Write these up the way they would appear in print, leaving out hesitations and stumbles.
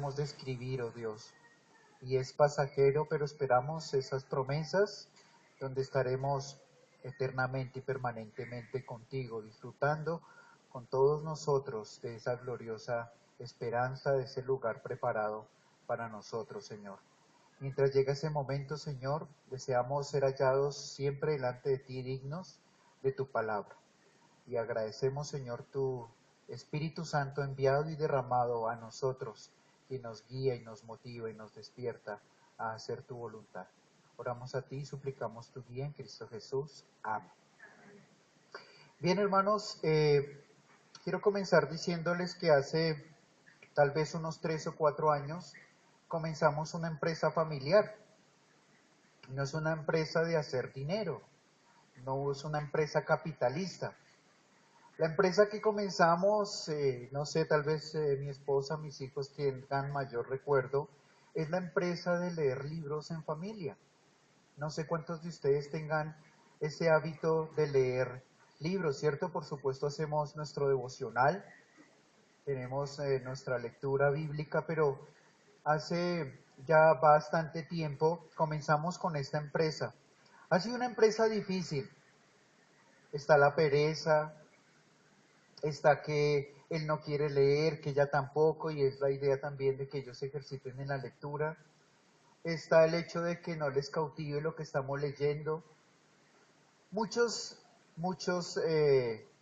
podemos describir, oh Dios. Y es pasajero, pero esperamos esas promesas donde estaremos eternamente y permanentemente contigo, disfrutando con todos nosotros de esa gloriosa esperanza, de ese lugar preparado para nosotros, Señor. Mientras llega ese momento, Señor, deseamos ser hallados siempre delante de ti dignos de tu palabra. Y agradecemos, Señor, tu Espíritu Santo enviado y derramado a nosotros, que nos guía y nos motiva y nos despierta a hacer tu voluntad. Oramos a ti y suplicamos tu guía en Cristo Jesús. Amén. Bien, hermanos, quiero comenzar diciéndoles que hace tal vez unos 3 o 4 años comenzamos una empresa familiar. No es una empresa de hacer dinero, no es una empresa capitalista. La empresa que comenzamos, no sé, tal vez mi esposa, mis hijos tengan mayor recuerdo, es la empresa de leer libros en familia. No sé cuántos de ustedes tengan ese hábito de leer libros, ¿cierto? Por supuesto hacemos nuestro devocional, tenemos nuestra lectura bíblica, pero hace ya bastante tiempo comenzamos con esta empresa. Ha sido una empresa difícil, está la pereza, está que él no quiere leer, que ella tampoco, y es la idea también de que ellos se ejerciten en la lectura. Está el hecho de que no les cautive lo que estamos leyendo. Muchos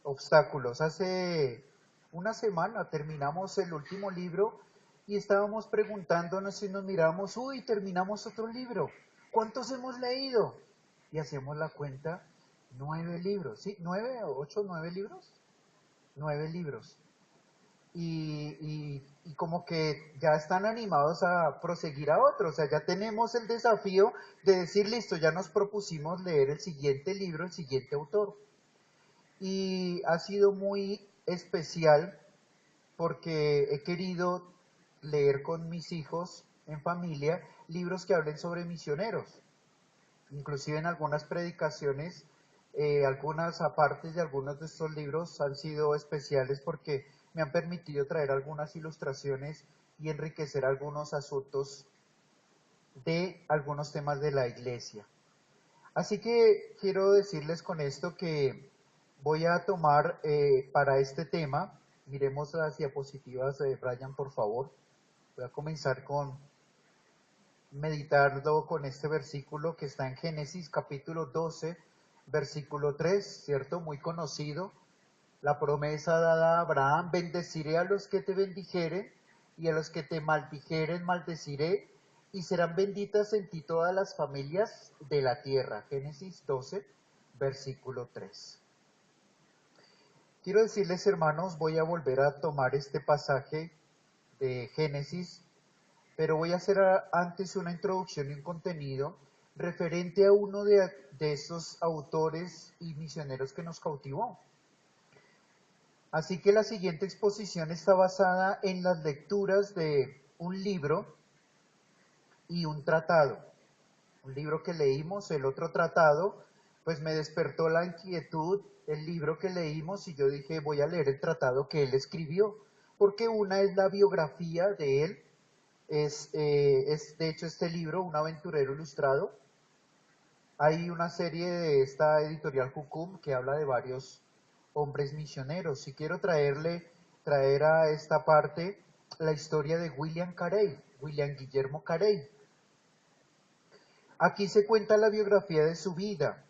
obstáculos. Hace una semana terminamos el último libro y estábamos preguntándonos si nos miramos, uy, terminamos otro libro. ¿Cuántos hemos leído? Y hacemos la cuenta, 9 libros, ¿sí? ¿9 o 8, 9 libros? 9 libros. Y como que ya están animados a proseguir a otro, o sea, ya tenemos el desafío de decir, listo, ya nos propusimos leer el siguiente libro, el siguiente autor. Y ha sido muy especial porque he querido leer con mis hijos en familia libros que hablen sobre misioneros. Inclusive en algunas predicaciones, algunas apartes de algunos de estos libros han sido especiales porque me han permitido traer algunas ilustraciones y enriquecer algunos asuntos de algunos temas de la iglesia. Así que quiero decirles con esto que voy a tomar para este tema, miremos las diapositivas de Brian, por favor. Voy a comenzar con meditarlo con este versículo que está en Génesis capítulo 12, versículo 3, ¿cierto? Muy conocido. La promesa dada a Abraham, bendeciré a los que te bendijeren y a los que te maldijeren maldeciré y serán benditas en ti todas las familias de la tierra. Génesis 12, versículo 3. Quiero decirles, hermanos, voy a volver a tomar este pasaje de Génesis, pero voy a hacer antes una introducción y un contenido referente a uno de esos autores y misioneros que nos cautivó. Así que la siguiente exposición está basada en las lecturas de un libro y un tratado. Un libro que leímos, el otro tratado, pues me despertó la inquietud, el libro que leímos, y yo dije, voy a leer el tratado que él escribió, porque una es la biografía de él, es de hecho este libro, Un aventurero ilustrado. Hay una serie de esta editorial Jucum que habla de varios hombres misioneros. Y quiero traer a esta parte la historia de William Carey, William Guillermo Carey. Aquí se cuenta la biografía de su vida.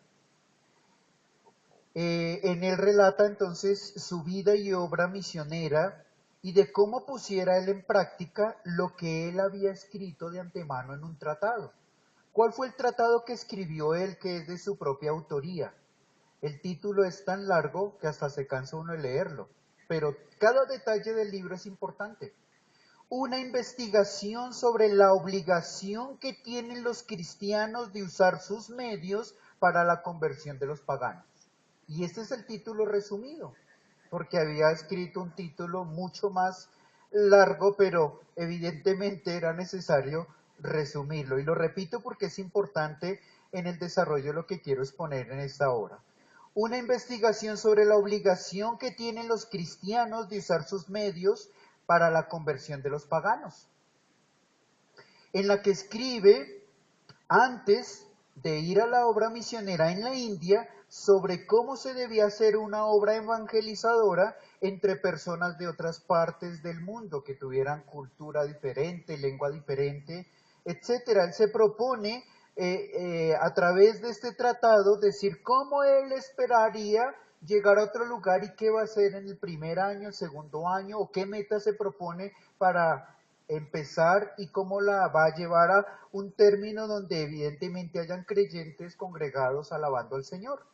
En él relata entonces su vida y obra misionera y de cómo pusiera él en práctica lo que él había escrito de antemano en un tratado. ¿Cuál fue el tratado que escribió él, que es de su propia autoría? El título es tan largo que hasta se cansa uno de leerlo, pero cada detalle del libro es importante. Una investigación sobre la obligación que tienen los cristianos de usar sus medios para la conversión de los paganos. Y este es el título resumido, porque había escrito un título mucho más largo, pero evidentemente era necesario resumirlo. Y lo repito porque es importante en el desarrollo de lo que quiero exponer en esta hora. Una investigación sobre la obligación que tienen los cristianos de usar sus medios para la conversión de los paganos. en la que escribe antes de ir a la obra misionera en la India sobre cómo se debía hacer una obra evangelizadora entre personas de otras partes del mundo que tuvieran cultura diferente, lengua diferente, etcétera. Él se propone a través de este tratado decir cómo él esperaría llegar a otro lugar y qué va a hacer en el primer año, el segundo año, o qué meta se propone para empezar y cómo la va a llevar a un término donde evidentemente hayan creyentes congregados alabando al Señor.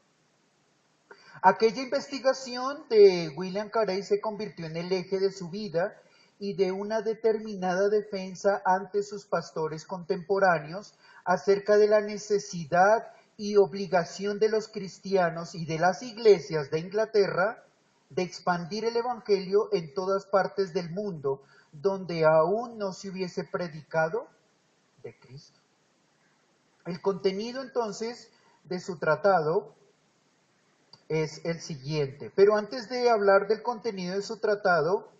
Aquella investigación de William Carey se convirtió en el eje de su vida y de una determinada defensa ante sus pastores contemporáneos acerca de la necesidad y obligación de los cristianos y de las iglesias de Inglaterra de expandir el Evangelio en todas partes del mundo donde aún no se hubiese predicado de Cristo. El contenido entonces de su tratado es el siguiente, pero antes de hablar del contenido de su tratado,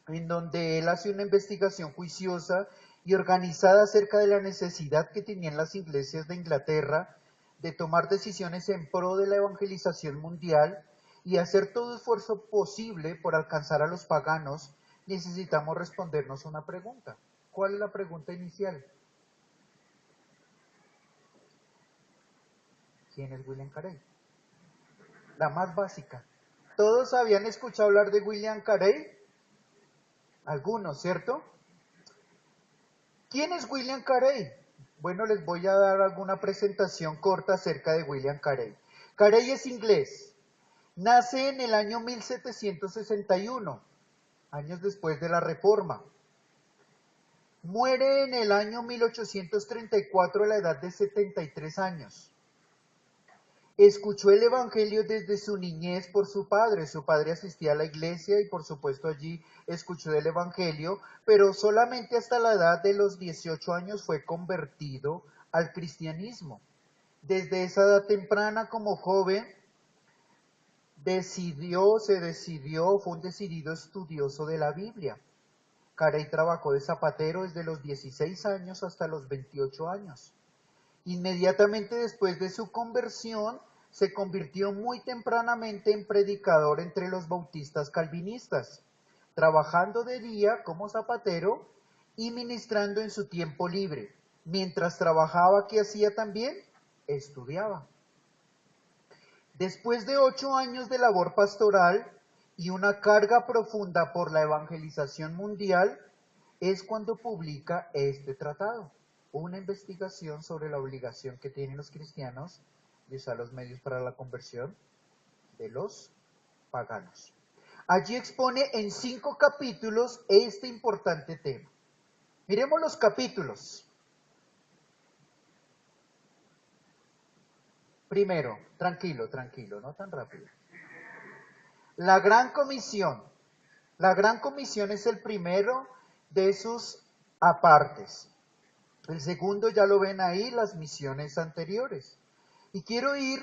en donde él hace una investigación juiciosa y organizada acerca de la necesidad que tenían las iglesias de Inglaterra de tomar decisiones en pro de la evangelización mundial y hacer todo esfuerzo posible por alcanzar a los paganos, necesitamos respondernos una pregunta. ¿Cuál es la pregunta inicial? ¿Quién es William Carey? La más básica. ¿Todos habían escuchado hablar de William Carey? Algunos, ¿cierto? ¿Quién es William Carey? Bueno, les voy a dar alguna presentación corta acerca de William Carey. Carey es inglés. Nace en el año 1761, años después de la Reforma. Muere en el año 1834 a la edad de 73 años. Escuchó el Evangelio desde su niñez por su padre. Su padre asistía a la iglesia y por supuesto allí escuchó el Evangelio, pero solamente hasta la edad de los 18 años fue convertido al cristianismo. Desde esa edad temprana como joven fue un decidido estudioso de la Biblia. Carey trabajó de zapatero desde los 16 años hasta los 28 años. Inmediatamente después de su conversión, se convirtió muy tempranamente en predicador entre los bautistas calvinistas, trabajando de día como zapatero y ministrando en su tiempo libre. Mientras trabajaba, ¿qué hacía también? Estudiaba. Después de 8 años de labor pastoral y una carga profunda por la evangelización mundial, es cuando publica este tratado, una investigación sobre la obligación que tienen los cristianos de usar los medios para la conversión de los paganos. Allí expone en 5 capítulos este importante tema. Miremos los capítulos. Primero, tranquilo, no tan rápido. La Gran Comisión. La Gran Comisión es el primero de sus apartes. El segundo ya lo ven ahí, las misiones anteriores. Y quiero ir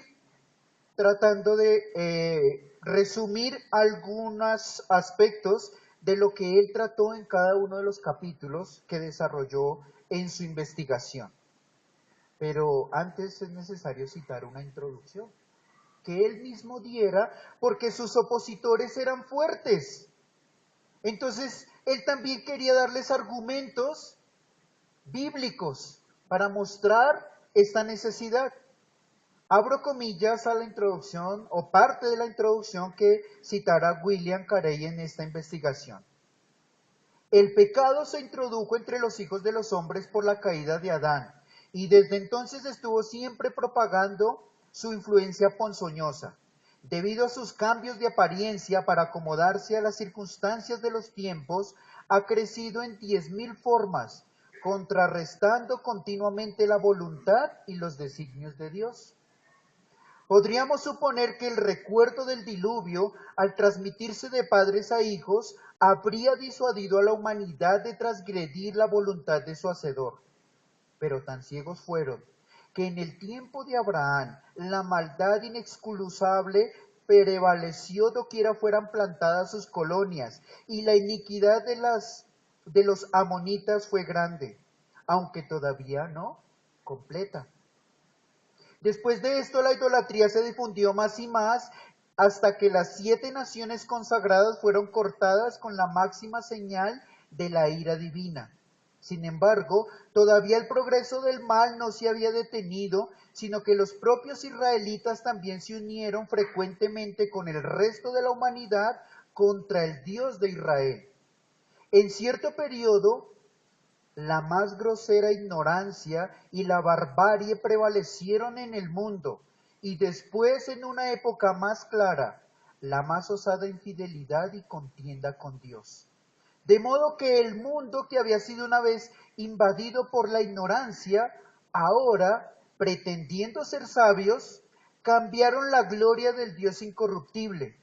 tratando de resumir algunos aspectos de lo que él trató en cada uno de los capítulos que desarrolló en su investigación. Pero antes es necesario citar una introducción que él mismo diera porque sus opositores eran fuertes. Entonces, él también quería darles argumentos bíblicos para mostrar esta necesidad. Abro comillas a la introducción o parte de la introducción que citará William Carey en esta investigación. El pecado se introdujo entre los hijos de los hombres por la caída de Adán y desde entonces estuvo siempre propagando su influencia ponzoñosa. Debido a sus cambios de apariencia para acomodarse a las circunstancias de los tiempos, ha crecido en 10.000 formas, contrarrestando continuamente la voluntad y los designios de Dios. Podríamos suponer que el recuerdo del diluvio, al transmitirse de padres a hijos, habría disuadido a la humanidad de transgredir la voluntad de su Hacedor. Pero tan ciegos fueron que en el tiempo de Abraham la maldad inexcusable prevaleció doquiera fueran plantadas sus colonias y la iniquidad de los amonitas fue grande. aunque todavía no completa. Después de esto, la idolatría se difundió más y más hasta que las 7 naciones consagradas fueron cortadas con la máxima señal de la ira divina. Sin embargo, todavía el progreso del mal no se había detenido, sino que los propios israelitas también se unieron frecuentemente con el resto de la humanidad contra el Dios de Israel. En cierto periodo, la más grosera ignorancia y la barbarie prevalecieron en el mundo, y después, en una época más clara, la más osada infidelidad y contienda con Dios. De modo que el mundo, que había sido una vez invadido por la ignorancia, ahora, pretendiendo ser sabios, cambiaron la gloria del Dios incorruptible,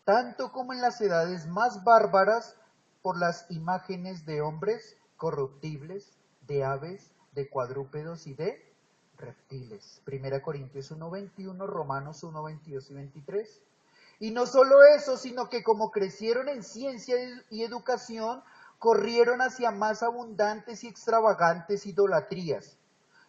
tanto como en las edades más bárbaras, por las imágenes de hombres corruptibles, de aves, de cuadrúpedos y de reptiles. 1 Corintios 1:21, Romanos 1:22 y 23. Y no solo eso, sino que como crecieron en ciencia y educación, corrieron hacia más abundantes y extravagantes idolatrías.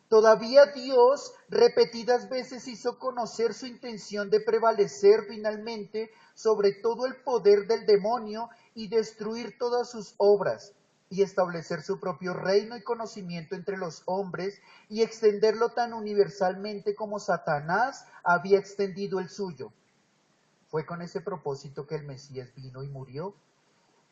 Todavía Dios repetidas veces hizo conocer su intención de prevalecer finalmente sobre todo el poder del demonio y destruir todas sus obras, y establecer su propio reino y conocimiento entre los hombres, y extenderlo tan universalmente como Satanás había extendido el suyo. Fue con ese propósito que el Mesías vino y murió,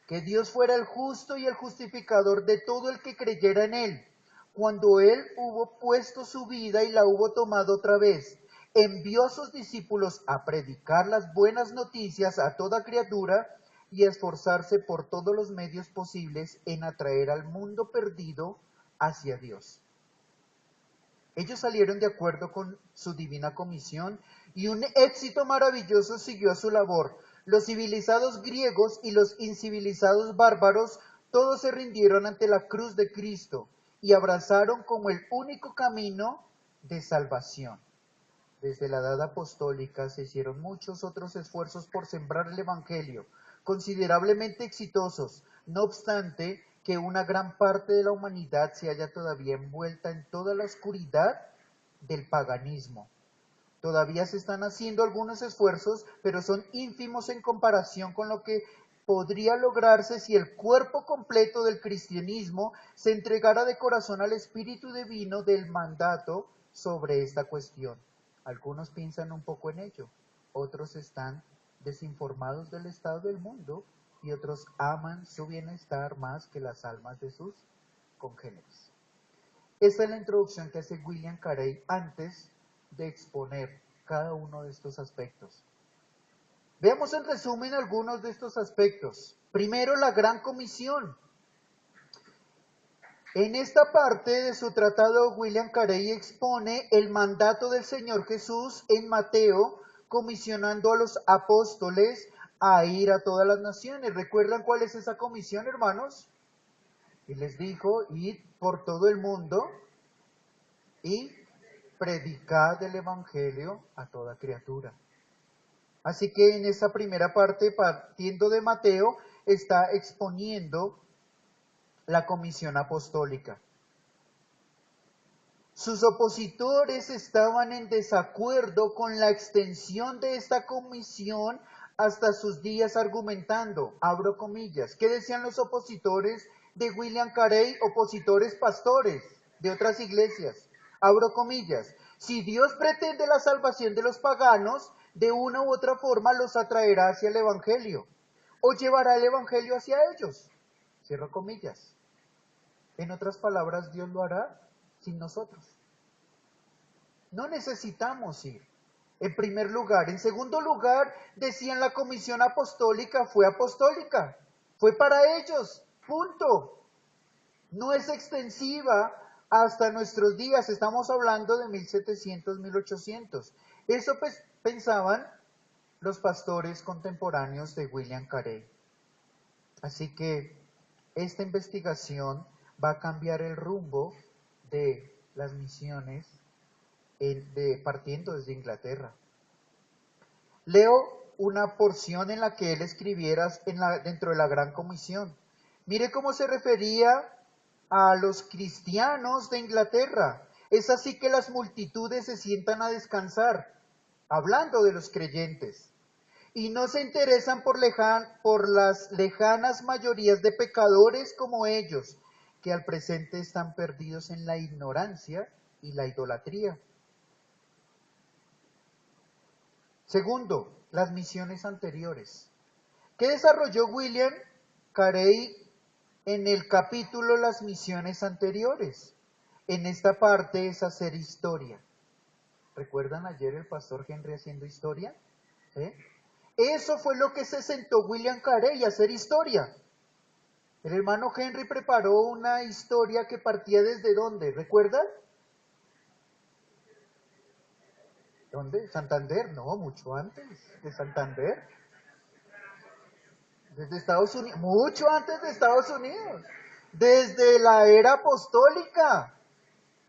que Dios fuera el justo y el justificador de todo el que creyera en él. Cuando él hubo puesto su vida y la hubo tomado otra vez, envió a sus discípulos a predicar las buenas noticias a toda criatura y a esforzarse por todos los medios posibles en atraer al mundo perdido hacia Dios. Ellos salieron de acuerdo con su divina comisión y un éxito maravilloso siguió a su labor. Los civilizados griegos y los incivilizados bárbaros, todos se rindieron ante la cruz de Cristo y abrazaron como el único camino de salvación. Desde la edad apostólica se hicieron muchos otros esfuerzos por sembrar el Evangelio, considerablemente exitosos, no obstante que una gran parte de la humanidad se halla todavía envuelta en toda la oscuridad del paganismo. Todavía se están haciendo algunos esfuerzos, pero son ínfimos en comparación con lo que podría lograrse si el cuerpo completo del cristianismo se entregara de corazón al Espíritu Divino del mandato sobre esta cuestión. Algunos piensan un poco en ello, otros están desinformados del estado del mundo y otros aman su bienestar más que las almas de sus congéneres. Esta es la introducción que hace William Carey antes de exponer cada uno de estos aspectos. Veamos en resumen algunos de estos aspectos. Primero, la Gran Comisión. En esta parte de su tratado, William Carey expone el mandato del Señor Jesús en Mateo, comisionando a los apóstoles a ir a todas las naciones. ¿Recuerdan cuál es esa comisión, hermanos? Y les dijo, id por todo el mundo y predicad el Evangelio a toda criatura. Así que en esa primera parte, partiendo de Mateo, está exponiendo la comisión apostólica. Sus opositores estaban en desacuerdo con la extensión de esta comisión hasta sus días, argumentando, abro comillas. ¿Qué decían los opositores de William Carey? Opositores pastores de otras iglesias. Abro comillas. Si Dios pretende la salvación de los paganos, de una u otra forma los atraerá hacia el Evangelio, o llevará el Evangelio hacia ellos. Cierro comillas. En otras palabras, Dios lo hará sin nosotros. No necesitamos ir, en primer lugar. En segundo lugar, decían la comisión apostólica, fue para ellos, punto. No es extensiva hasta nuestros días, estamos hablando de 1700, 1800. Eso pensaban los pastores contemporáneos de William Carey. Así que esta investigación va a cambiar el rumbo de las misiones partiendo desde Inglaterra. Leo una porción en la que él escribiera dentro de la Gran Comisión. Mire cómo se refería a los cristianos de Inglaterra. Es así que las multitudes se sientan a descansar, hablando de los creyentes, y no se interesan por las lejanas mayorías de pecadores como ellos, que al presente están perdidos en la ignorancia y la idolatría. Segundo, las misiones anteriores. ¿Qué desarrolló William Carey en el capítulo Las misiones anteriores? En esta parte es hacer historia. ¿Recuerdan ayer el pastor Henry haciendo historia? ¿Eh? Eso fue lo que se sentó William Carey, a hacer historia. El hermano Henry preparó una historia que partía desde ¿dónde? ¿Recuerdan? ¿Dónde? ¿Santander? No, mucho antes de Santander. Desde Estados Unidos, mucho antes de Estados Unidos. Desde la era apostólica.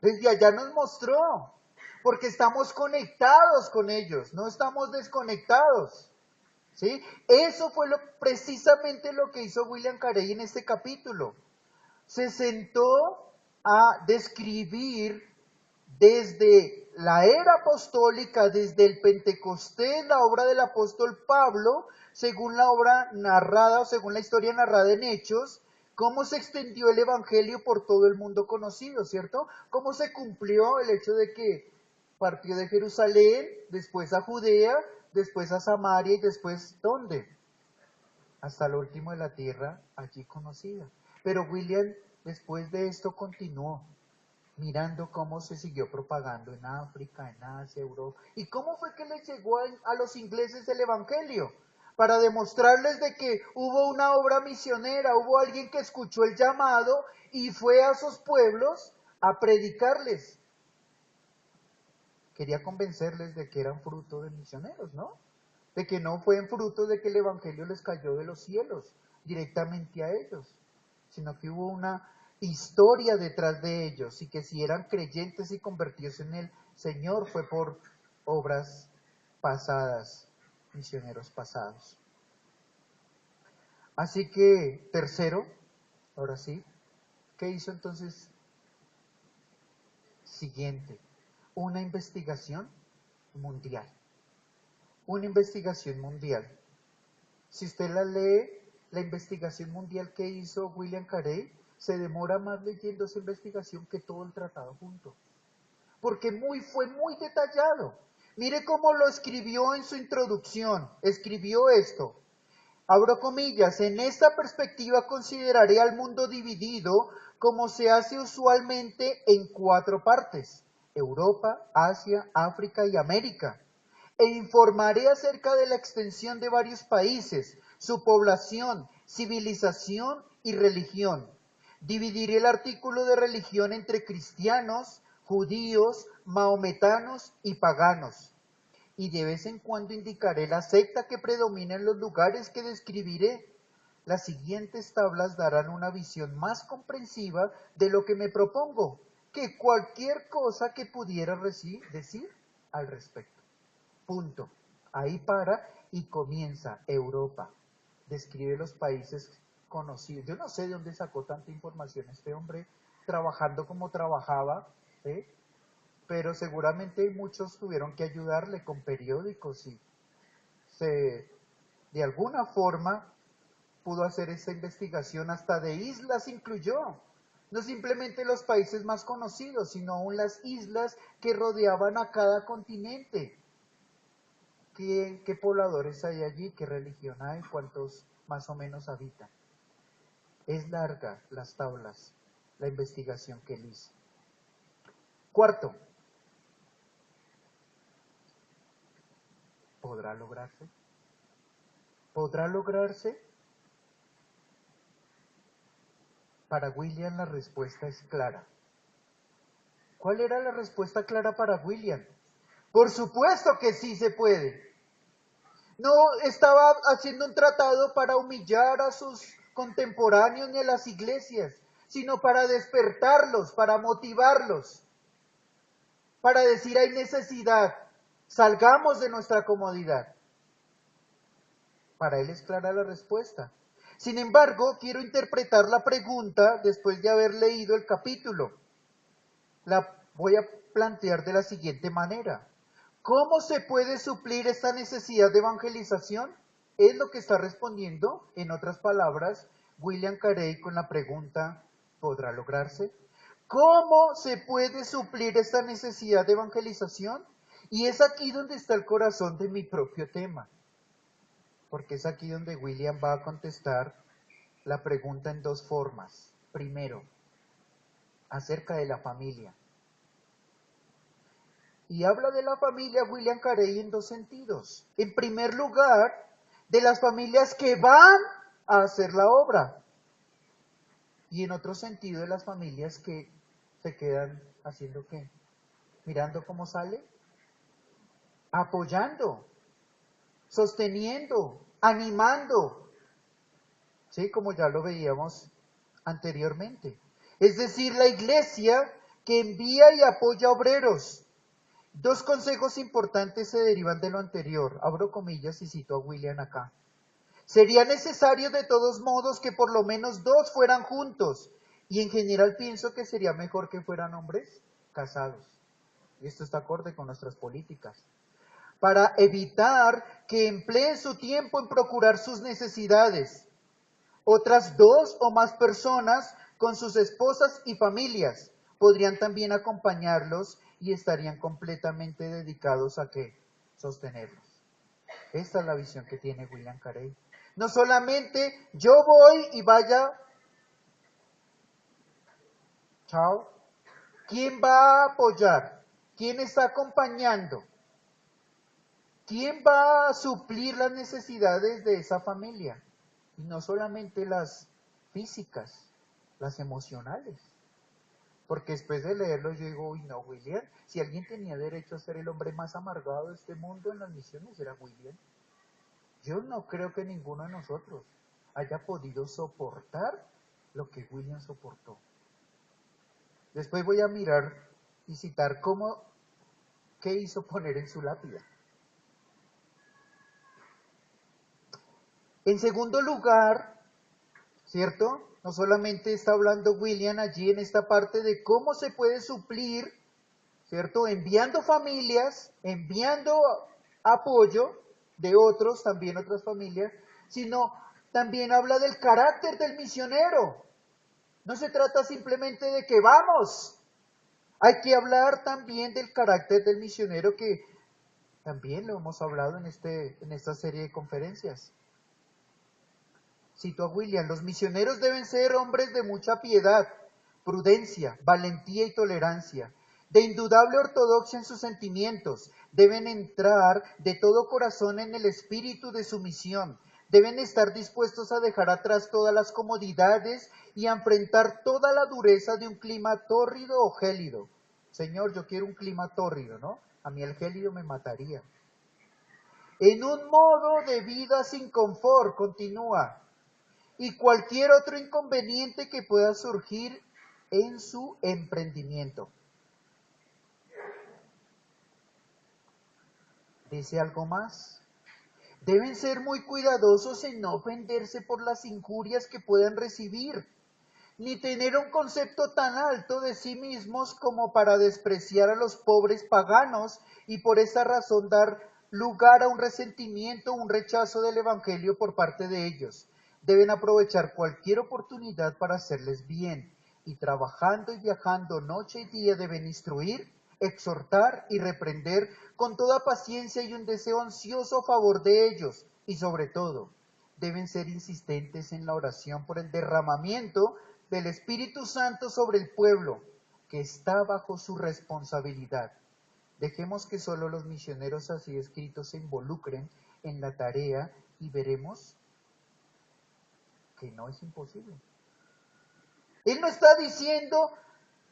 Desde allá nos mostró. Porque estamos conectados con ellos, no estamos desconectados. ¿Sí? Eso fue precisamente lo que hizo William Carey en este capítulo. Se sentó a describir desde la era apostólica, desde el Pentecostés, la obra del apóstol Pablo, según la obra narrada o según la historia narrada en Hechos, cómo se extendió el evangelio por todo el mundo conocido, ¿cierto? Cómo se cumplió el hecho de que partió de Jerusalén, después a Judea, después a Samaria y después, ¿dónde? Hasta lo último de la tierra allí conocida. Pero William, después de esto, continuó mirando cómo se siguió propagando en África, en Asia, Europa. ¿Y cómo fue que les llegó a los ingleses el evangelio? Para demostrarles de que hubo una obra misionera, hubo alguien que escuchó el llamado y fue a sus pueblos a predicarles. Quería convencerles de que eran fruto de misioneros, ¿no? De que no fue en fruto de que el evangelio les cayó de los cielos directamente a ellos, sino que hubo una historia detrás de ellos y que si eran creyentes y convertidos en el Señor fue por obras pasadas, misioneros pasados. Así que, tercero, ahora sí, ¿qué hizo entonces? Siguiente, una investigación mundial. Una investigación mundial. Si usted la lee, la investigación mundial que hizo William Carey, se demora más leyendo esa investigación que todo el tratado junto. Porque fue muy detallado. Mire cómo lo escribió en su introducción. Escribió esto. Abro comillas, en esta perspectiva consideraré al mundo dividido como se hace usualmente en 4 partes: Europa, Asia, África y América. E informaré acerca de la extensión de varios países, su población, civilización y religión. Dividiré el artículo de religión entre cristianos, judíos, mahometanos y paganos. Y de vez en cuando indicaré la secta que predomina en los lugares que describiré. Las siguientes tablas darán una visión más comprensiva de lo que me propongo que cualquier cosa que pudiera decir al respecto. Punto. Ahí para y comienza Europa. Describe los países conocidos. Yo no sé de dónde sacó tanta información este hombre, trabajando como trabajaba, ¿eh? Pero seguramente muchos tuvieron que ayudarle con periódicos y de alguna forma pudo hacer esa investigación, hasta de islas incluyó. No simplemente los países más conocidos, sino aún las islas que rodeaban a cada continente. ¿Qué pobladores hay allí? ¿Qué religión hay? ¿Cuántos más o menos habitan? Es larga las tablas, la investigación que él hizo. Cuarto, ¿podrá lograrse? ¿Podrá lograrse? Para William la respuesta es clara. ¿Cuál era la respuesta clara para William? Por supuesto que sí se puede. No estaba haciendo un tratado para humillar a sus contemporáneos ni a las iglesias, sino para despertarlos, para motivarlos, para decir hay necesidad, salgamos de nuestra comodidad. Para él es clara la respuesta. Sin embargo, quiero interpretar la pregunta después de haber leído el capítulo. La voy a plantear de la siguiente manera. ¿Cómo se puede suplir esta necesidad de evangelización? Es lo que está respondiendo, en otras palabras, William Carey con la pregunta, ¿podrá lograrse? ¿Cómo se puede suplir esta necesidad de evangelización? Y es aquí donde está el corazón de mi propio tema, porque es aquí donde William va a contestar la pregunta en dos formas. Primero, acerca de la familia. Y habla de la familia William Carey en dos sentidos. En primer lugar, de las familias que van a hacer la obra. Y en otro sentido, de las familias que se quedan haciendo ¿qué? Mirando cómo sale, apoyando, sosteniendo, animando. ¿Sí? Como ya lo veíamos anteriormente. Es decir, la iglesia que envía y apoya obreros. Dos consejos importantes se derivan de lo anterior. Abro comillas y cito a William acá. Sería necesario de todos modos que por lo menos dos fueran juntos. Y en general pienso que sería mejor que fueran hombres casados. Y esto está acorde con nuestras políticas. Para evitar que empleen su tiempo en procurar sus necesidades. Otras dos o más personas con sus esposas y familias podrían también acompañarlos y estarían completamente dedicados a ¿qué? Sostenerlos. Esta es la visión que tiene William Carey. No solamente yo voy y vaya, chao. ¿Quién va a apoyar? ¿Quién está acompañando? ¿Quién va a suplir las necesidades de esa familia? Y no solamente las físicas, las emocionales. Porque después de leerlo yo digo, uy no, William, si alguien tenía derecho a ser el hombre más amargado de este mundo en las misiones era William. Yo no creo que ninguno de nosotros haya podido soportar lo que William soportó. Después voy a mirar y citar qué hizo poner en su lápida. En segundo lugar, ¿cierto? No solamente está hablando William allí en esta parte de cómo se puede suplir, ¿cierto? Enviando familias, enviando apoyo de otros, también otras familias, sino también habla del carácter del misionero. No se trata simplemente de que vamos. Hay que hablar también del carácter del misionero que también lo hemos hablado en esta serie de conferencias. Cito a William, los misioneros deben ser hombres de mucha piedad, prudencia, valentía y tolerancia, de indudable ortodoxia en sus sentimientos, deben entrar de todo corazón en el espíritu de su misión, deben estar dispuestos a dejar atrás todas las comodidades y a enfrentar toda la dureza de un clima tórrido o gélido. Señor, yo quiero un clima tórrido, ¿no? A mí el gélido me mataría. En un modo de vida sin confort, continúa, y cualquier otro inconveniente que pueda surgir en su emprendimiento. Dice algo más. Deben ser muy cuidadosos en no ofenderse por las injurias que puedan recibir, ni tener un concepto tan alto de sí mismos como para despreciar a los pobres paganos y por esa razón dar lugar a un resentimiento o un rechazo del Evangelio por parte de ellos. Deben aprovechar cualquier oportunidad para hacerles bien y trabajando y viajando noche y día deben instruir, exhortar y reprender con toda paciencia y un deseo ansioso a favor de ellos y sobre todo deben ser insistentes en la oración por el derramamiento del Espíritu Santo sobre el pueblo que está bajo su responsabilidad. Dejemos que solo los misioneros así escritos se involucren en la tarea y veremos que no es imposible. Él no está diciendo,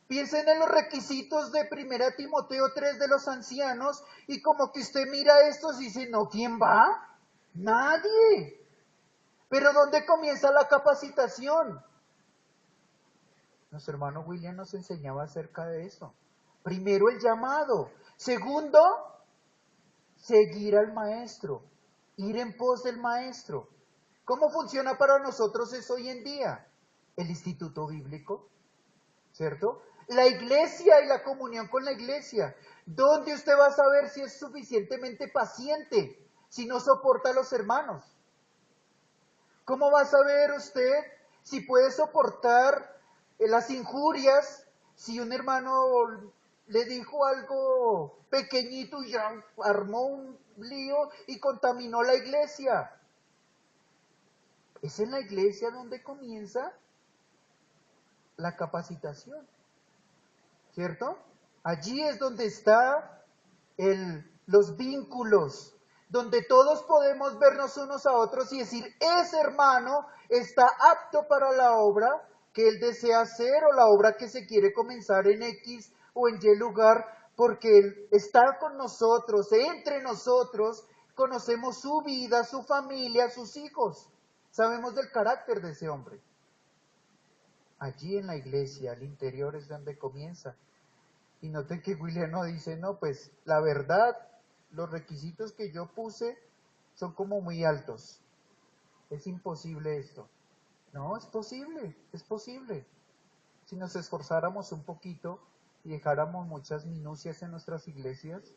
piensen en los requisitos de 1 Timoteo 3 de los ancianos y como que usted mira estos y dice, no, ¿quién va? Nadie. Pero ¿dónde comienza la capacitación? Nuestro hermano William nos enseñaba acerca de eso. Primero el llamado. Segundo, seguir al maestro. Ir en pos del maestro. ¿Cómo funciona para nosotros eso hoy en día? El instituto bíblico, ¿cierto? La iglesia y la comunión con la iglesia. ¿Dónde usted va a saber si es suficientemente paciente, si no soporta a los hermanos? ¿Cómo va a saber usted si puede soportar las injurias si un hermano le dijo algo pequeñito y ya armó un lío y contaminó la iglesia? Es en la iglesia donde comienza la capacitación, ¿cierto? Allí es donde está los vínculos, donde todos podemos vernos unos a otros y decir, ese hermano está apto para la obra que él desea hacer o la obra que se quiere comenzar en X o en Y lugar, porque él está con nosotros, entre nosotros, conocemos su vida, su familia, sus hijos, sabemos del carácter de ese hombre. Allí en la iglesia, al interior es donde comienza. Y noten que William no dice, no, pues la verdad, los requisitos que yo puse son como muy altos. Es imposible esto. No, es posible, es posible. Si nos esforzáramos un poquito y dejáramos muchas minucias en nuestras iglesias,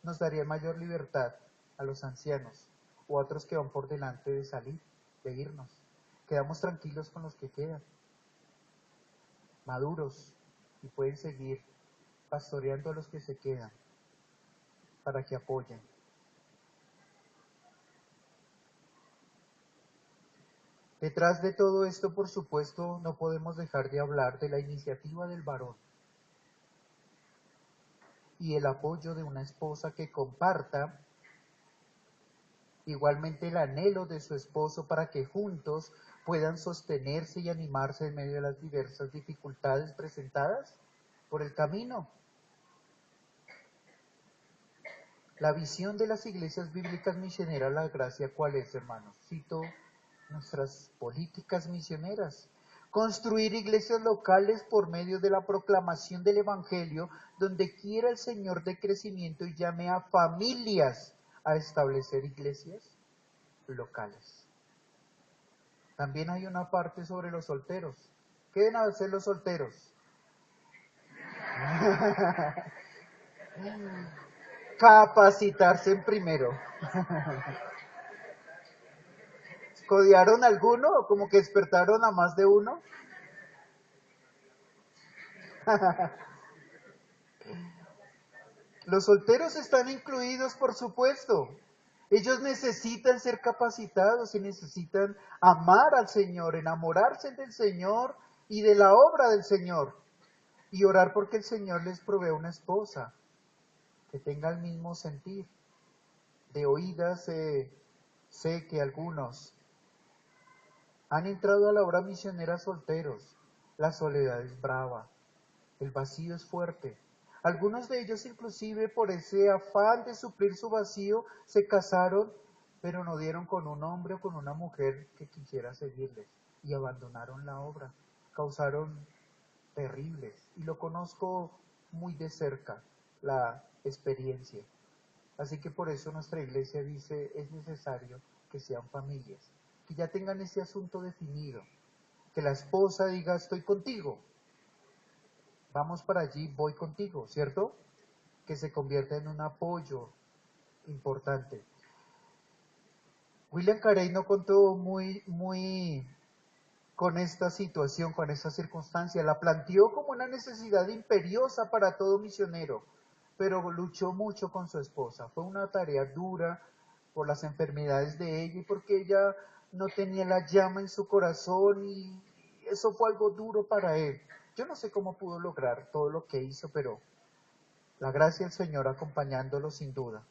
nos daría mayor libertad a los ancianos o a otros que van por delante de salir, de irnos. Quedamos tranquilos con los que quedan, maduros, y pueden seguir pastoreando a los que se quedan para que apoyen. Detrás de todo esto, por supuesto, no podemos dejar de hablar de la iniciativa del varón y el apoyo de una esposa que comparta igualmente el anhelo de su esposo para que juntos puedan sostenerse y animarse en medio de las diversas dificultades presentadas por el camino. La visión de las iglesias bíblicas misioneras, la gracia, ¿cuál es, hermanos? Cito nuestras políticas misioneras. Construir iglesias locales por medio de la proclamación del Evangelio, donde quiera el Señor de crecimiento y llame a familias a establecer iglesias locales. También hay una parte sobre los solteros. ¿Qué deben hacer los solteros? Capacitarse en primero. ¿Codiaron alguno o como que despertaron a más de uno? Los solteros están incluidos, por supuesto. Ellos necesitan ser capacitados y necesitan amar al Señor, enamorarse del Señor y de la obra del Señor. Y orar porque el Señor les provee una esposa que tenga el mismo sentir. De oídas sé que algunos han entrado a la obra misionera solteros. La soledad es brava, el vacío es fuerte. Algunos de ellos inclusive por ese afán de suplir su vacío se casaron, pero no dieron con un hombre o con una mujer que quisiera seguirles y abandonaron la obra. Causaron terribles y lo conozco muy de cerca, la experiencia. Así que por eso nuestra iglesia dice, es necesario que sean familias, que ya tengan ese asunto definido, que la esposa diga, estoy contigo, vamos para allí, voy contigo, ¿cierto? Que se convierta en un apoyo importante. William Carey no contó muy con esta situación, con esta circunstancia, la planteó como una necesidad imperiosa para todo misionero, pero luchó mucho con su esposa. Fue una tarea dura por las enfermedades de ella y porque ella no tenía la llama en su corazón y eso fue algo duro para él. Yo no sé cómo pudo lograr todo lo que hizo, pero la gracia del Señor acompañándolo sin duda.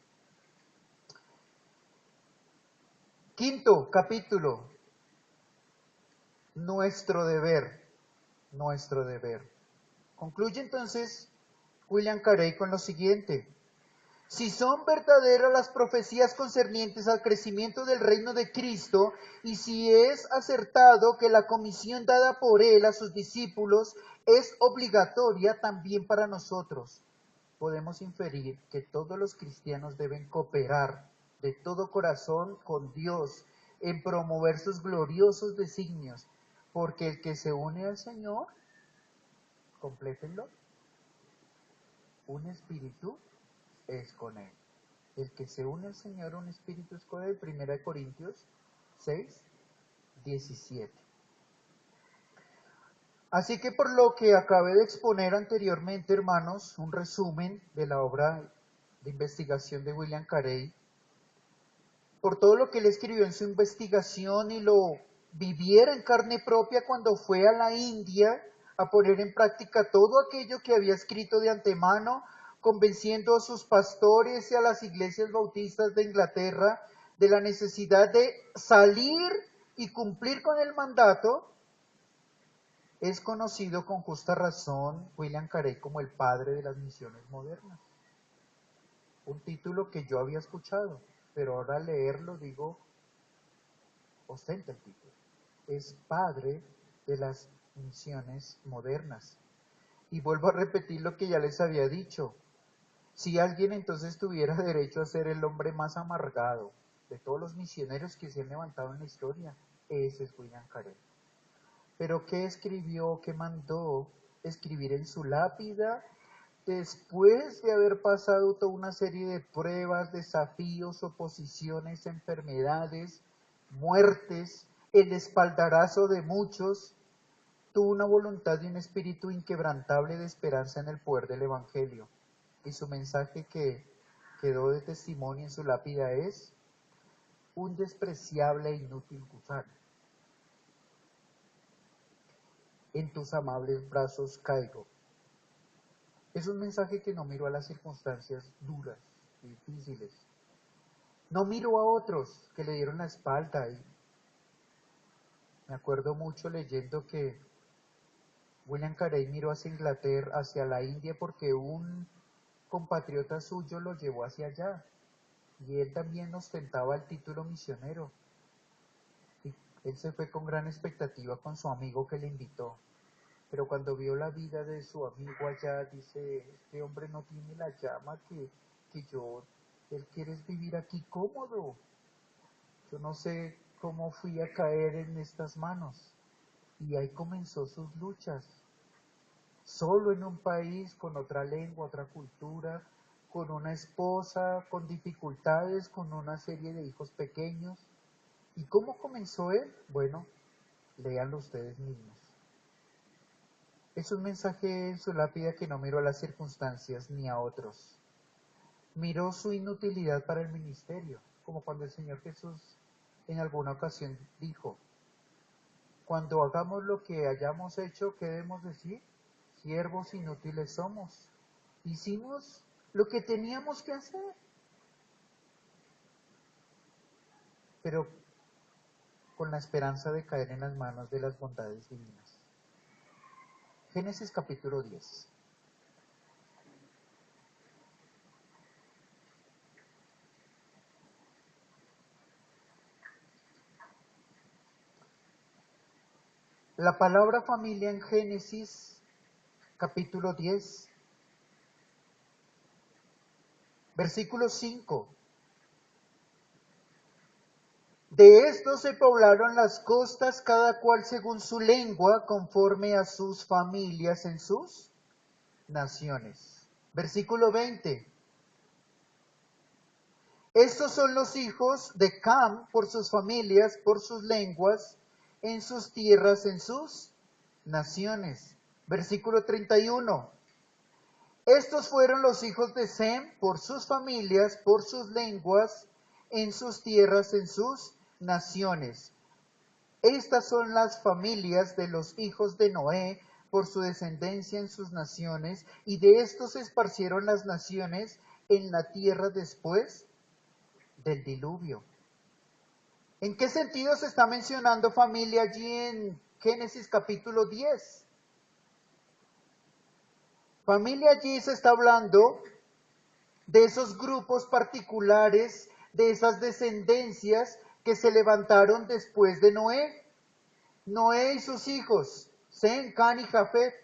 Quinto capítulo, nuestro deber, nuestro deber. Concluye entonces William Carey con lo siguiente. Si son verdaderas las profecías concernientes al crecimiento del reino de Cristo, y si es acertado que la comisión dada por él a sus discípulos es obligatoria también para nosotros, podemos inferir que todos los cristianos deben cooperar de todo corazón con Dios en promover sus gloriosos designios, porque el que se une al Señor, complétenlo, un espíritu es con él. El que se une al Señor, un espíritu es con él. 1 Corintios 6:17. Así que por lo que acabé de exponer anteriormente, hermanos, un resumen de la obra de investigación de William Carey, por todo lo que él escribió en su investigación y lo viviera en carne propia cuando fue a la India a poner en práctica todo aquello que había escrito de antemano, convenciendo a sus pastores y a las iglesias bautistas de Inglaterra de la necesidad de salir y cumplir con el mandato. Es conocido con justa razón William Carey como el padre de las misiones modernas. Un título que yo había escuchado, pero ahora al leerlo digo, ostenta el título. Es padre de las misiones modernas. Y vuelvo a repetir lo que ya les había dicho. Si alguien entonces tuviera derecho a ser el hombre más amargado de todos los misioneros que se han levantado en la historia, ese es William Carey. Pero ¿qué escribió, qué mandó escribir en su lápida? Después de haber pasado toda una serie de pruebas, desafíos, oposiciones, enfermedades, muertes, el espaldarazo de muchos, tuvo una voluntad y un espíritu inquebrantable de esperanza en el poder del Evangelio. Y su mensaje que quedó de testimonio en su lápida es: un despreciable e inútil gusano. En tus amables brazos caigo. Es un mensaje que no miró a las circunstancias duras y difíciles. No miró a otros que le dieron la espalda. Y me acuerdo mucho leyendo que William Carey miró hacia Inglaterra, hacia la India, porque un compatriota suyo lo llevó hacia allá. Y él también ostentaba el título misionero. Y él se fue con gran expectativa con su amigo que le invitó. Pero cuando vio la vida de su amigo allá, dice, este hombre no tiene la llama que yo, él quiere vivir aquí cómodo. Yo no sé cómo fui a caer en estas manos. Y ahí comenzó sus luchas. Solo en un país, con otra lengua, otra cultura, con una esposa, con dificultades, con una serie de hijos pequeños. ¿Y cómo comenzó él? Bueno, léanlo ustedes mismos. Es un mensaje en su lápida que no miró a las circunstancias ni a otros. Miró su inutilidad para el ministerio, como cuando el Señor Jesús en alguna ocasión dijo, cuando hagamos lo que hayamos hecho, ¿qué debemos decir? Siervos inútiles somos. Hicimos lo que teníamos que hacer. Pero con la esperanza de caer en las manos de las bondades divinas. Génesis capítulo 10. La palabra familia en Génesis capítulo 10, versículo 5. De estos se poblaron las costas, cada cual según su lengua, conforme a sus familias en sus naciones. Versículo 20. Estos son los hijos de Cam por sus familias, por sus lenguas, en sus tierras, en sus naciones. Versículo 31. Estos fueron los hijos de Sem por sus familias, por sus lenguas, en sus tierras, en sus naciones. Estas son las familias de los hijos de Noé por su descendencia en sus naciones, y de estos se esparcieron las naciones en la tierra después del diluvio. ¿En qué sentido se está mencionando familia allí en Génesis capítulo 10? Familia allí se está hablando de esos grupos particulares, de esas descendencias que se levantaron después de Noé. Noé y sus hijos, Sem, Can y Jafet,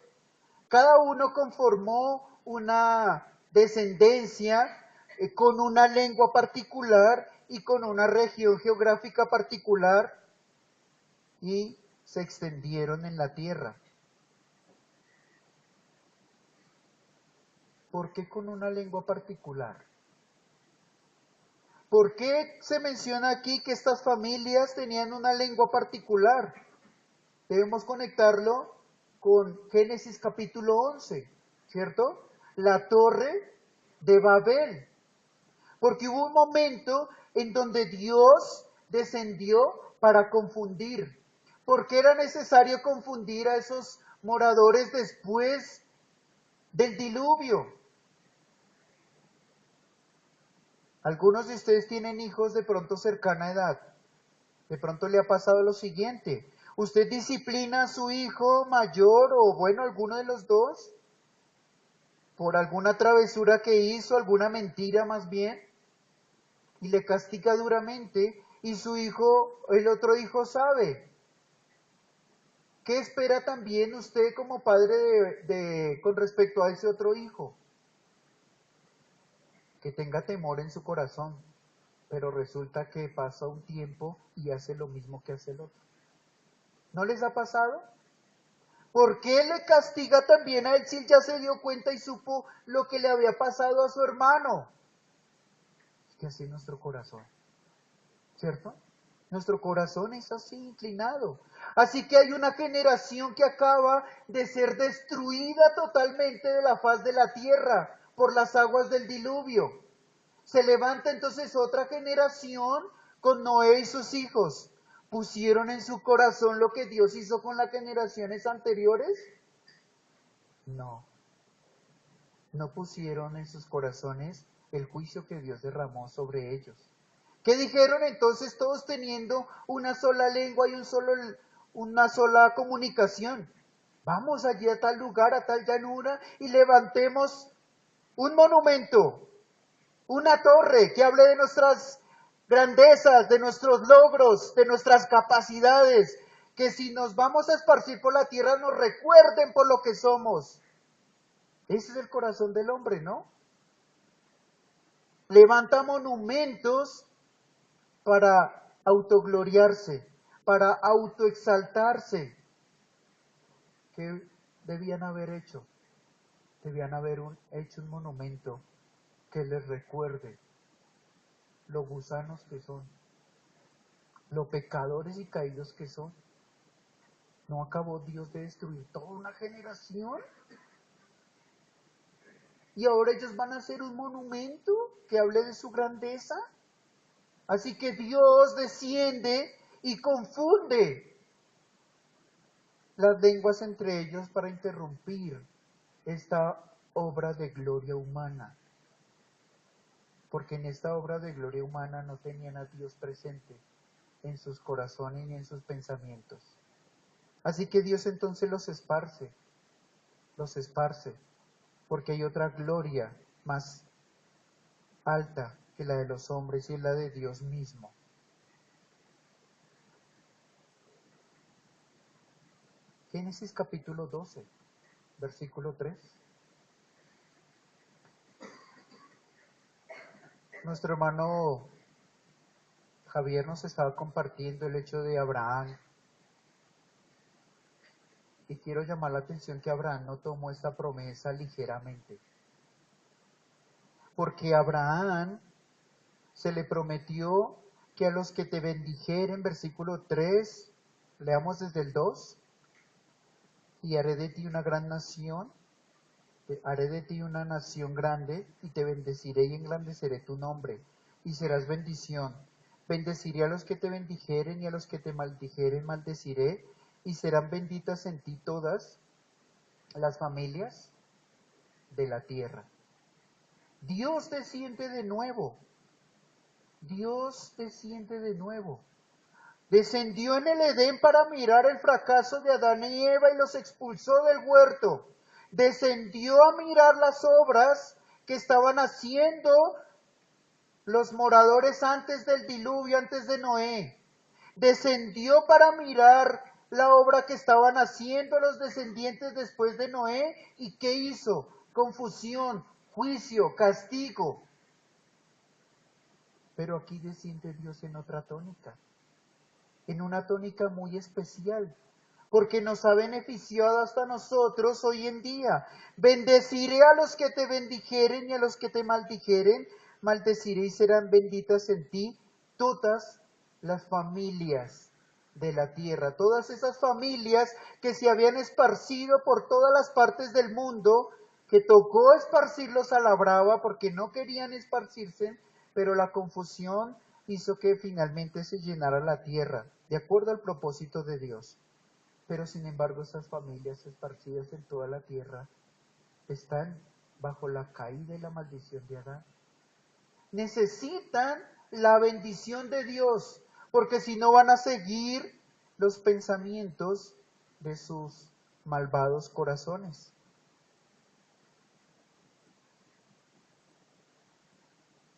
cada uno conformó una descendencia con una lengua particular y con una región geográfica particular y se extendieron en la tierra. ¿Por qué con una lengua particular? ¿Por qué se menciona aquí que estas familias tenían una lengua particular? Debemos conectarlo con Génesis capítulo 11, ¿cierto? La torre de Babel. Porque hubo un momento en donde Dios descendió para confundir. ¿Por qué era necesario confundir a esos moradores después del diluvio? Algunos de ustedes tienen hijos de pronto cercana edad. De pronto le ha pasado lo siguiente. Usted disciplina a su hijo mayor o bueno, alguno de los dos, por alguna travesura que hizo, alguna mentira más bien, y le castiga duramente, y su hijo, el otro hijo sabe. ¿Qué espera también usted como padre con respecto a ese otro hijo? Que tenga temor en su corazón, pero resulta que pasa un tiempo y hace lo mismo que hace el otro. ¿No les ha pasado? ¿Por qué le castiga también a él si él ya se dio cuenta y supo lo que le había pasado a su hermano? Es que así es nuestro corazón, ¿cierto? Nuestro corazón es así inclinado. Así que hay una generación que acaba de ser destruida totalmente de la faz de la tierra por las aguas del diluvio. Se levanta entonces otra generación con Noé y sus hijos. ¿Pusieron en su corazón lo que Dios hizo con las generaciones anteriores? No, no pusieron en sus corazones el juicio que Dios derramó sobre ellos. ¿Qué dijeron entonces todos teniendo una sola lengua y una sola comunicación? Vamos allí a tal lugar, a tal llanura y levantemos un monumento, una torre que hable de nuestras grandezas, de nuestros logros, de nuestras capacidades, que si nos vamos a esparcir por la tierra nos recuerden por lo que somos. Ese es el corazón del hombre, ¿no? Levanta monumentos para autogloriarse, para autoexaltarse. ¿Qué debían haber hecho? Debían haber hecho un monumento que les recuerde lo gusanos que son, lo pecadores y caídos que son. ¿No acabó Dios de destruir toda una generación? Y ahora ellos van a hacer un monumento que hable de su grandeza. Así que Dios desciende y confunde las lenguas entre ellos para interrumpir esta obra de gloria humana. Porque en esta obra de gloria humana no tenían a Dios presente en sus corazones ni en sus pensamientos. Así que Dios entonces los esparce, porque hay otra gloria más alta que la de los hombres y es la de Dios mismo. Génesis capítulo 12, versículo 3. Nuestro hermano Javier nos estaba compartiendo el hecho de Abraham. Y quiero llamar la atención que Abraham no tomó esta promesa ligeramente. Porque a Abraham se le prometió que a los que te bendijeren, versículo 3, leamos desde el 2, y haré de ti una gran nación, haré de ti una nación grande, y te bendeciré y engrandeceré tu nombre, y serás bendición. Bendeciré a los que te bendijeren, y a los que te maldijeren maldeciré, y serán benditas en ti todas las familias de la tierra. Dios desciende de nuevo. Dios desciende de nuevo. Descendió en el Edén para mirar el fracaso de Adán y Eva y los expulsó del huerto. Descendió a mirar las obras que estaban haciendo los moradores antes del diluvio, antes de Noé. Descendió para mirar la obra que estaban haciendo los descendientes después de Noé. ¿Y qué hizo? Confusión, juicio, castigo. Pero aquí desciende Dios en otra tónica, en una tónica muy especial, porque nos ha beneficiado hasta nosotros hoy en día. Bendeciré a los que te bendijeren y a los que te maldijeren, maldeciré y serán benditas en ti todas las familias de la tierra. Todas esas familias que se habían esparcido por todas las partes del mundo, que tocó esparcirlos a la brava porque no querían esparcirse, pero la confusión hizo que finalmente se llenara la tierra, de acuerdo al propósito de Dios. Pero sin embargo, esas familias esparcidas en toda la tierra están bajo la caída y la maldición de Adán. Necesitan la bendición de Dios, porque si no van a seguir los pensamientos de sus malvados corazones.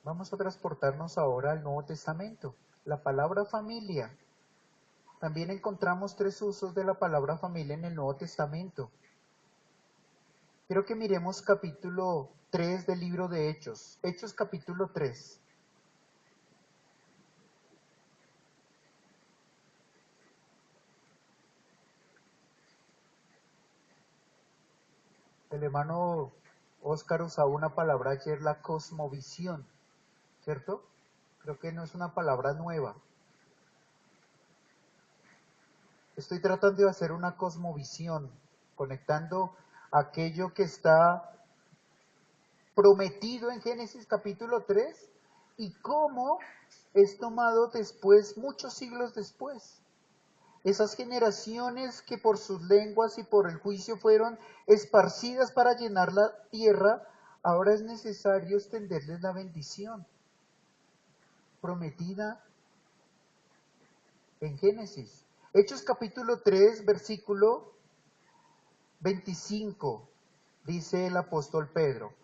Vamos a transportarnos ahora al Nuevo Testamento. La palabra familia. También encontramos 3 usos de la palabra familia en el Nuevo Testamento. Quiero que miremos capítulo 3 del libro de Hechos. Hechos capítulo 3. El hermano Óscar usaba una palabra ayer, la cosmovisión, ¿cierto? Creo que no es una palabra nueva. Estoy tratando de hacer una cosmovisión, conectando aquello que está prometido en Génesis capítulo 3 y cómo es tomado después, muchos siglos después. Esas generaciones que por sus lenguas y por el juicio fueron esparcidas para llenar la tierra, ahora es necesario extenderles la bendición prometida en Génesis. Hechos capítulo 3, versículo 25, dice el apóstol Pedro: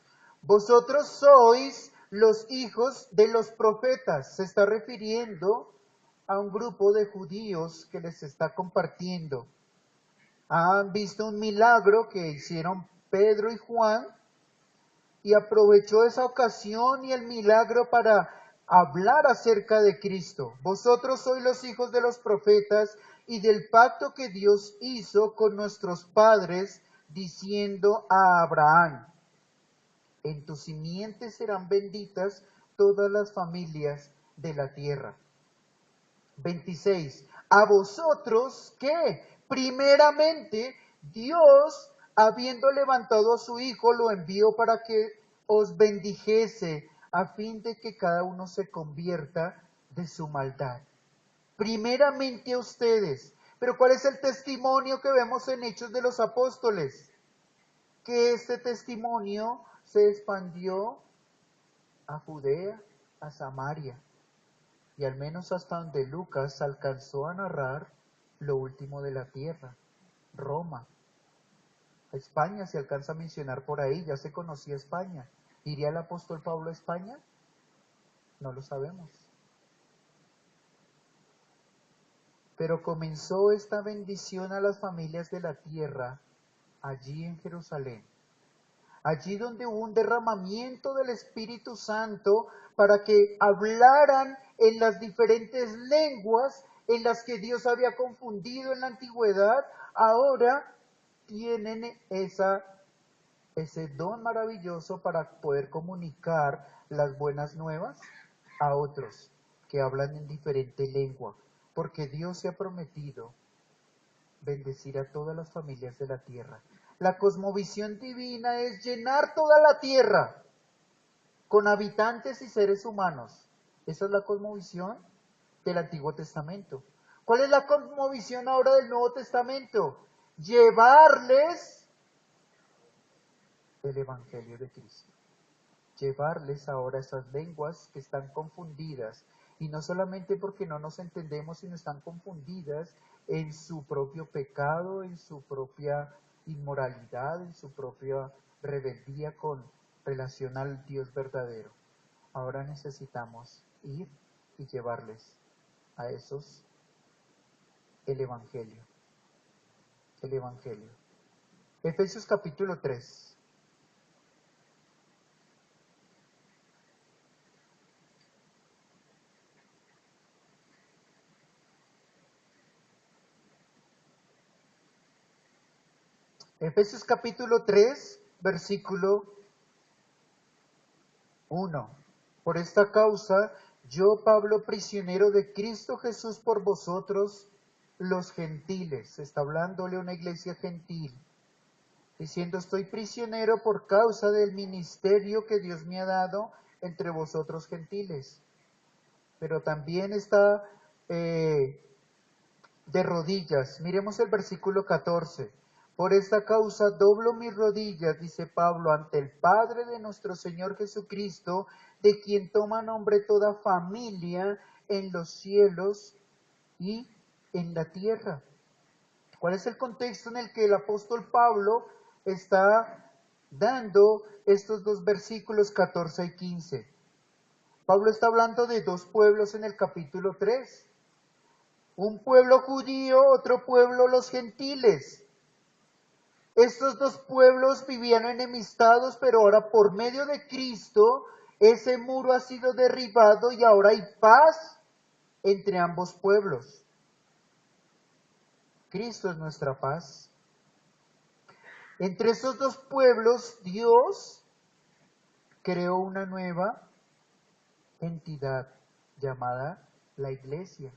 vosotros sois los hijos de los profetas. Se está refiriendo a un grupo de judíos que les está compartiendo. Han visto un milagro que hicieron Pedro y Juan y aprovechó esa ocasión y el milagro para hablar acerca de Cristo. Vosotros sois los hijos de los profetas y del pacto que Dios hizo con nuestros padres, diciendo a Abraham: en tu simiente serán benditas todas las familias de la tierra. 26. A vosotros que primeramente Dios, habiendo levantado a su Hijo, lo envió para que os bendijese, a fin de que cada uno se convierta de su maldad. Primeramente a ustedes. Pero ¿cuál es el testimonio que vemos en Hechos de los Apóstoles? Que este testimonio se expandió a Judea, a Samaria, y al menos hasta donde Lucas alcanzó a narrar lo último de la tierra, Roma. España se alcanza a mencionar por ahí, ya se conocía España. ¿Iría el apóstol Pablo a España? No lo sabemos. Pero comenzó esta bendición a las familias de la tierra allí en Jerusalén. Allí donde hubo un derramamiento del Espíritu Santo para que hablaran en las diferentes lenguas en las que Dios había confundido en la antigüedad, ahora tienen ese don maravilloso para poder comunicar las buenas nuevas a otros que hablan en diferente lengua, porque Dios se ha prometido bendecir a todas las familias de la tierra. La cosmovisión divina es llenar toda la tierra con habitantes y seres humanos. Esa es la cosmovisión del Antiguo Testamento. ¿Cuál es la cosmovisión ahora del Nuevo Testamento? Llevarles el Evangelio de Cristo. Llevarles ahora esas lenguas que están confundidas, y no solamente porque no nos entendemos, sino están confundidas en su propio pecado, en su propia inmoralidad, en su propia rebeldía con relación al Dios verdadero. Ahora necesitamos ir y llevarles a esos el Evangelio. El Evangelio. Efesios capítulo 3. Efesios capítulo 3, versículo 1. Por esta causa, yo, Pablo, prisionero de Cristo Jesús por vosotros, los gentiles. Está hablándole a una iglesia gentil, diciendo, estoy prisionero por causa del ministerio que Dios me ha dado entre vosotros gentiles. Pero también está de rodillas. Miremos el versículo 14. Por esta causa doblo mis rodillas, dice Pablo, ante el Padre de nuestro Señor Jesucristo, de quien toma nombre toda familia en los cielos y en la tierra. ¿Cuál es el contexto en el que el apóstol Pablo está dando estos dos versículos 14 y 15? Pablo está hablando de dos pueblos en el capítulo 3. Un pueblo judío, otro pueblo los gentiles. Estos dos pueblos vivían enemistados, pero ahora por medio de Cristo ese muro ha sido derribado y ahora hay paz entre ambos pueblos. Cristo es nuestra paz. Entre esos dos pueblos, Dios creó una nueva entidad llamada la Iglesia.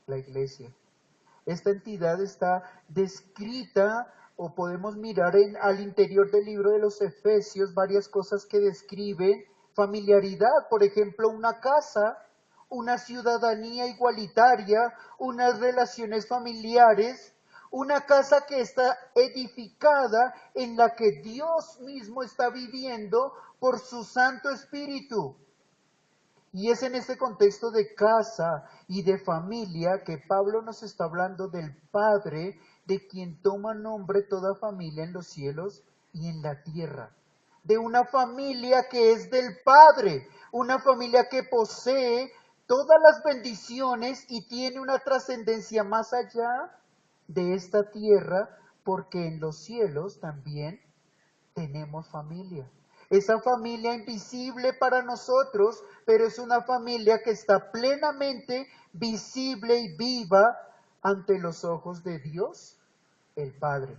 La Iglesia. Esta entidad está descrita, o podemos mirar al interior del libro de los Efesios varias cosas que describen familiaridad. Por ejemplo, una casa, una ciudadanía igualitaria, unas relaciones familiares, una casa que está edificada en la que Dios mismo está viviendo por su Santo Espíritu. Y es en este contexto de casa y de familia que Pablo nos está hablando del Padre, de quien toma nombre toda familia en los cielos y en la tierra. De una familia que es del Padre, una familia que posee todas las bendiciones y tiene una trascendencia más allá de esta tierra, porque en los cielos también tenemos familia. Esa familia invisible para nosotros, pero es una familia que está plenamente visible y viva ante los ojos de Dios, el Padre.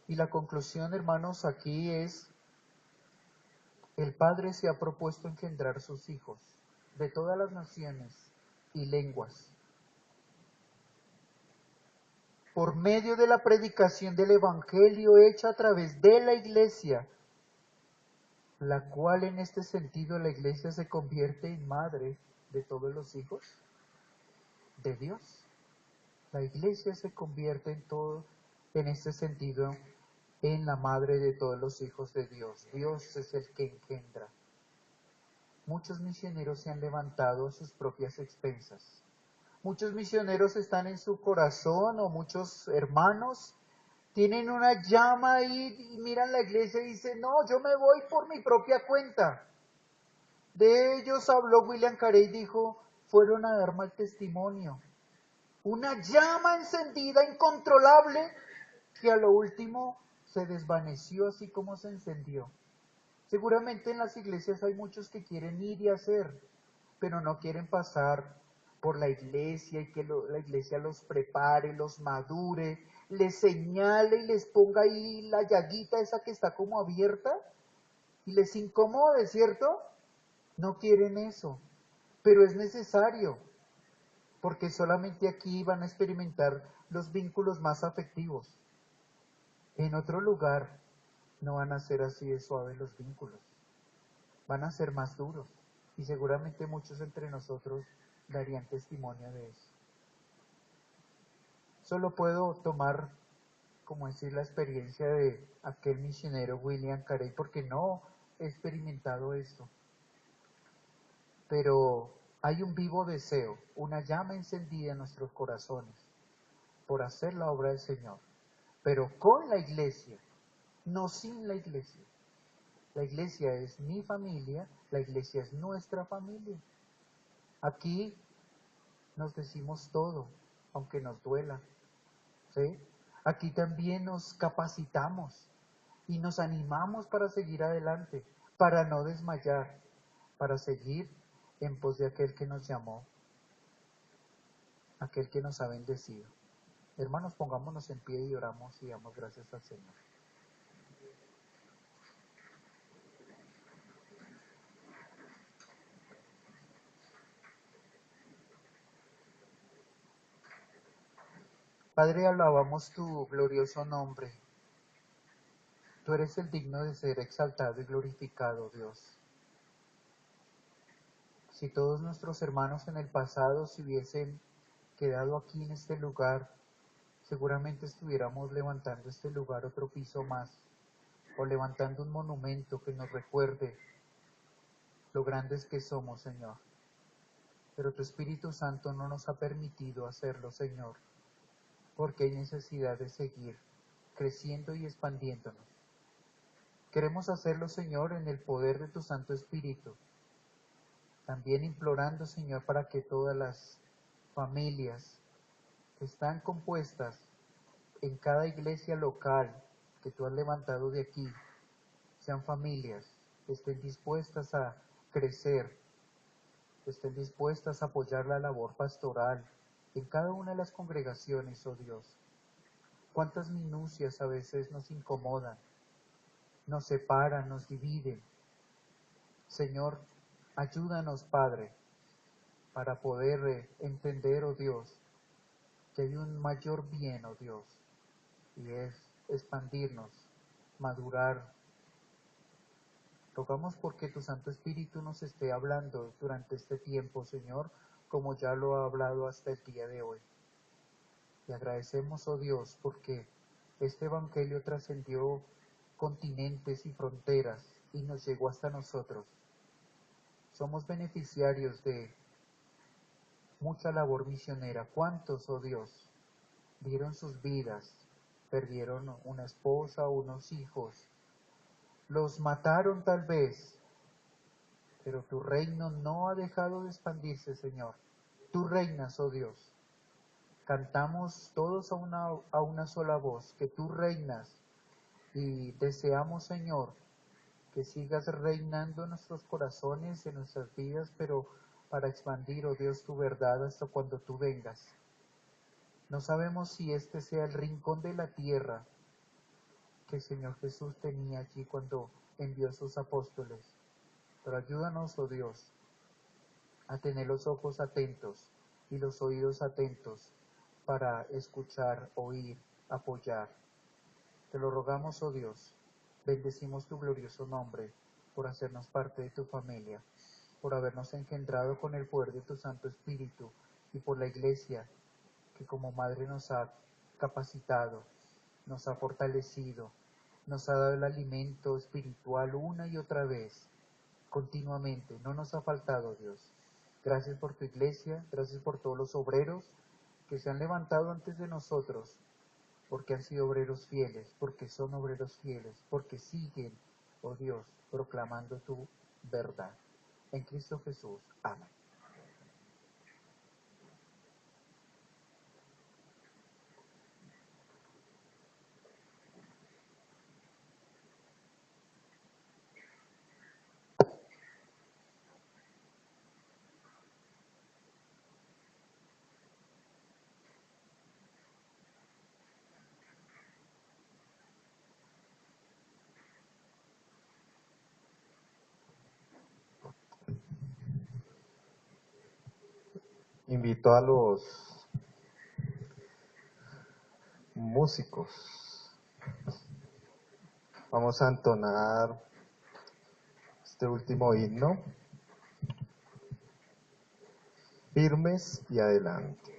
Y la conclusión, hermanos, aquí es, el Padre se ha propuesto engendrar sus hijos de todas las naciones y lenguas, por medio de la predicación del Evangelio hecha a través de la Iglesia, la cual en este sentido la Iglesia se convierte en madre de todos los hijos de Dios. La Iglesia se convierte en este sentido, en la madre de todos los hijos de Dios. Dios es el que engendra. Muchos misioneros se han levantado a sus propias expensas. Muchos misioneros están en su corazón, o muchos hermanos tienen una llama ahí y miran la iglesia y dicen, no, yo me voy por mi propia cuenta. De ellos habló William Carey, dijo, fueron a dar mal testimonio. Una llama encendida, incontrolable, que a lo último se desvaneció así como se encendió. Seguramente en las iglesias hay muchos que quieren ir y hacer, pero no quieren pasar por la iglesia y que la iglesia los prepare, los madure, les señale y les ponga ahí la llaguita esa que está como abierta y les incomode, ¿cierto? No quieren eso, pero es necesario, porque solamente aquí van a experimentar los vínculos más afectivos. En otro lugar no van a ser así de suaves los vínculos, van a ser más duros, y seguramente muchos entre nosotros darían testimonio de eso. Solo puedo tomar, como decir, la experiencia de aquel misionero William Carey, porque no he experimentado esto. Pero hay un vivo deseo, una llama encendida en nuestros corazones por hacer la obra del Señor, pero con la iglesia, no sin la iglesia. La iglesia es mi familia, la iglesia es nuestra familia. Aquí nos decimos todo, aunque nos duela, ¿sí? Aquí también nos capacitamos y nos animamos para seguir adelante, para no desmayar, para seguir en pos de aquel que nos llamó, aquel que nos ha bendecido. Hermanos, pongámonos en pie y oramos y damos gracias al Señor. Padre, alabamos tu glorioso nombre. Tú eres el digno de ser exaltado y glorificado, Dios. Si todos nuestros hermanos en el pasado se hubiesen quedado aquí en este lugar, seguramente estuviéramos levantando este lugar otro piso más, o levantando un monumento que nos recuerde lo grandes que somos, Señor. Pero tu Espíritu Santo no nos ha permitido hacerlo, Señor, porque hay necesidad de seguir creciendo y expandiéndonos. Queremos hacerlo, Señor, en el poder de tu Santo Espíritu. También implorando, Señor, para que todas las familias que están compuestas en cada iglesia local que tú has levantado de aquí, sean familias que estén dispuestas a crecer, que estén dispuestas a apoyar la labor pastoral en cada una de las congregaciones, oh Dios. Cuántas minucias a veces nos incomodan, nos separan, nos dividen. Señor, ayúdanos, Padre, para poder entender, oh Dios, que hay un mayor bien, oh Dios, y es expandirnos, madurar. Rogamos porque tu Santo Espíritu nos esté hablando durante este tiempo, Señor, como ya lo ha hablado hasta el día de hoy. Y agradecemos, oh Dios, porque este Evangelio trascendió continentes y fronteras y nos llegó hasta nosotros. Somos beneficiarios de mucha labor misionera. ¿Cuántos, oh Dios, dieron sus vidas, perdieron una esposa, unos hijos, los mataron tal vez, pero tu reino no ha dejado de expandirse, Señor. Tú reinas, oh Dios. Cantamos todos a una sola voz, que tú reinas, y deseamos, Señor, que sigas reinando en nuestros corazones, en nuestras vidas, pero para expandir, oh Dios, tu verdad hasta cuando tú vengas. No sabemos si este sea el rincón de la tierra que el Señor Jesús tenía allí cuando envió a sus apóstoles, pero ayúdanos, oh Dios, a tener los ojos atentos y los oídos atentos para escuchar, oír, apoyar. Te lo rogamos, oh Dios, bendecimos tu glorioso nombre por hacernos parte de tu familia, por habernos engendrado con el poder de tu Santo Espíritu y por la Iglesia que como madre nos ha capacitado, nos ha fortalecido, nos ha dado el alimento espiritual una y otra vez, continuamente, no nos ha faltado, Dios. Gracias por tu Iglesia, gracias por todos los obreros que se han levantado antes de nosotros, porque han sido obreros fieles, porque son obreros fieles, porque siguen, oh Dios, proclamando tu verdad. En Cristo Jesús. Amén. Invito a los músicos. Vamos a entonar este último himno. Firmes y adelante.